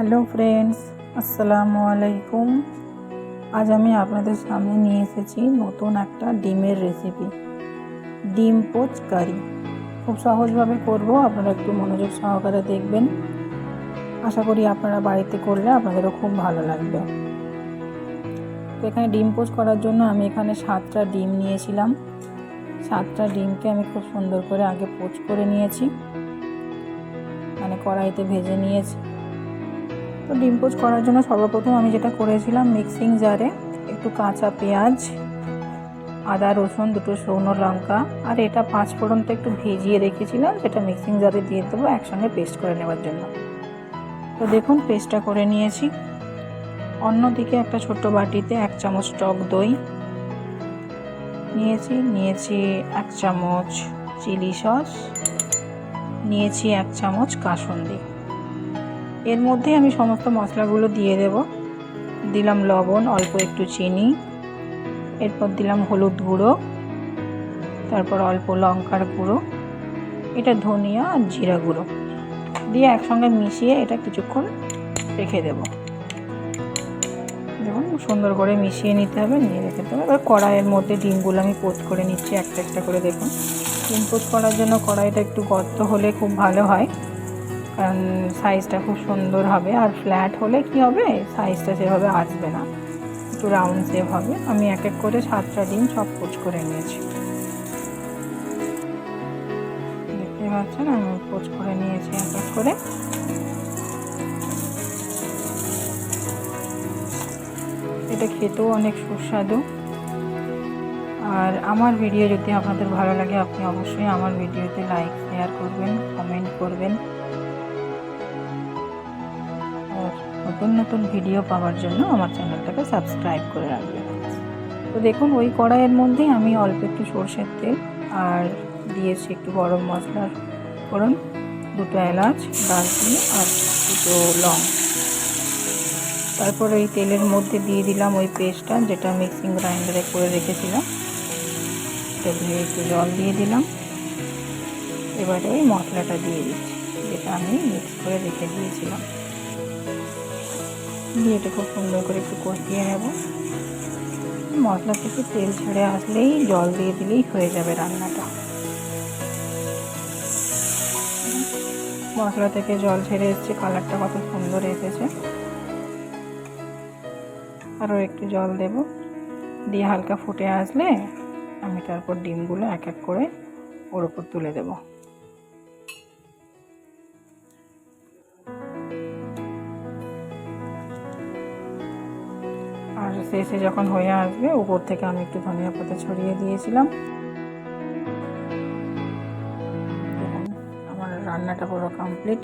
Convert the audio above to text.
Hello friends, আসসালামু আলাইকুম। আজ আমি আপনাদের সামনে নিয়ে এসেছি নতুন একটা ডিমের রেসিপি, ডিম পোচ কারি। খুব সহজভাবে করব, আপনারা একটু মনোযোগ সহকারে দেখবেন। আশা করি আপনারা বাড়িতে করলে আপনাদেরও খুব ভালো লাগবে। তো এখানে ডিম পোচ করার জন্য আমি এখানে 7টা ডিম নিয়েছিলাম। 7টা ডিমকে আমি খুব সুন্দর করে আগে পোচ করে নিয়েছি, মানে কড়াইতে ভেজে নিয়েছি। তো ডিম পোচ করার জন্য সর্বপ্রথম আমি যেটা করেছিলাম, মিক্সিং জারে একটু কাঁচা পেঁয়াজ, আদা রসুন, দুটো শুকনো লঙ্কা আর এটা 5 ফোড়নটা একটু ভিজিয়ে রেখেছিলাম, যেটা মিক্সিং জারে দিয়ে দেবো একসঙ্গে পেস্ট করে নেওয়ার জন্য। তো দেখুন পেস্টটা করে নিয়েছি। অন্যদিকে একটা ছোট্ট বাটিতে 1 চামচ টক দই নিয়েছি 1 চামচ চিলি সস, নিয়েছি 1 চামচ কাসুন্দি। এর মধ্যে আমি সমস্ত মশলাগুলো দিয়ে দেব। দিলাম লবণ, অল্প একটু চিনি, এরপর দিলাম হলুদ গুঁড়ো, তারপর অল্প লঙ্কার গুঁড়ো, এটা ধনিয়া আর জিরা গুঁড়ো দিয়ে একসঙ্গে মিশিয়ে এটা কিছুক্ষণ রেখে দেব। দেখুন সুন্দর করে মিশিয়ে নিতে হবে, নিয়ে রেখে দেবো। এবার কড়াইয়ের মধ্যে ডিমগুলো আমি পোচ করে নিচ্ছি একটা একটা করে। দেখুন ডিম পোচ করার জন্য কড়াইটা একটু গর্ত হলে খুব ভালো হয়, কারণ সাইজটা খুব সুন্দর হবে। আর ফ্ল্যাট হলে কি হবে, সাইজটা সেভাবে আসবে না, একটু রাউন্ড শেপ হবে। আমি এক এক করে 7টা ডিম সব পোচ করে নিয়েছি, দেখতে পাচ্ছেন আমি পোচ করে নিয়েছি এক এক করে। এটা খেতেও অনেক সুস্বাদু। আর আমার ভিডিও যদি আপনাদের ভালো লাগে, আপনি অবশ্যই আমার ভিডিওতে লাইক শেয়ার করবেন, কমেন্ট করবেন। আর নতুন নতুন ভিডিও পাওয়ার জন্য আমার চ্যানেলটাকে সাবস্ক্রাইব করে রাখবেন। তো দেখুন ওই কড়াইয়ের মধ্যেই আমি অল্প একটু সরষের তেল আর দিয়েছি একটু গরম মশলার ফোড়ন, 2টো এলাচ, দারচিনি আর 2টো লং। তারপর এই তেলের মধ্যে দিয়ে দিলাম ওই পেস্টটা, যেটা মিক্সিং গ্রাইন্ডারে করে রেখেছিলাম। এটা দিয়ে একটু জল দিয়ে দিলাম। এবারে ওই মশলাটা দিয়ে দিচ্ছি, যেটা আমি মিক্স করে রেখে দিয়েছিলাম। দিয়ে এটা খুব সুন্দর করে একটু কষিয়ে নেব। মশলা থেকে তেল ছেড়ে আসলেই জল দিয়ে দিলেই হয়ে যাবে রান্নাটা। মশলা থেকে জল ছেড়ে এসছে, কালারটা কত সুন্দর এসেছে। আরও একটু জল দেব, দিয়ে হালকা ফুটে আসলে আমি তারপর ডিমগুলো এক এক করে ওর উপর তুলে দেব। আর শেষে যখন হয়ে আসবে, উপর থেকে আমি একটু ধনিয়া পাতা ছড়িয়ে দিয়েছিলাম। আমার রান্নাটা পুরো কমপ্লিট।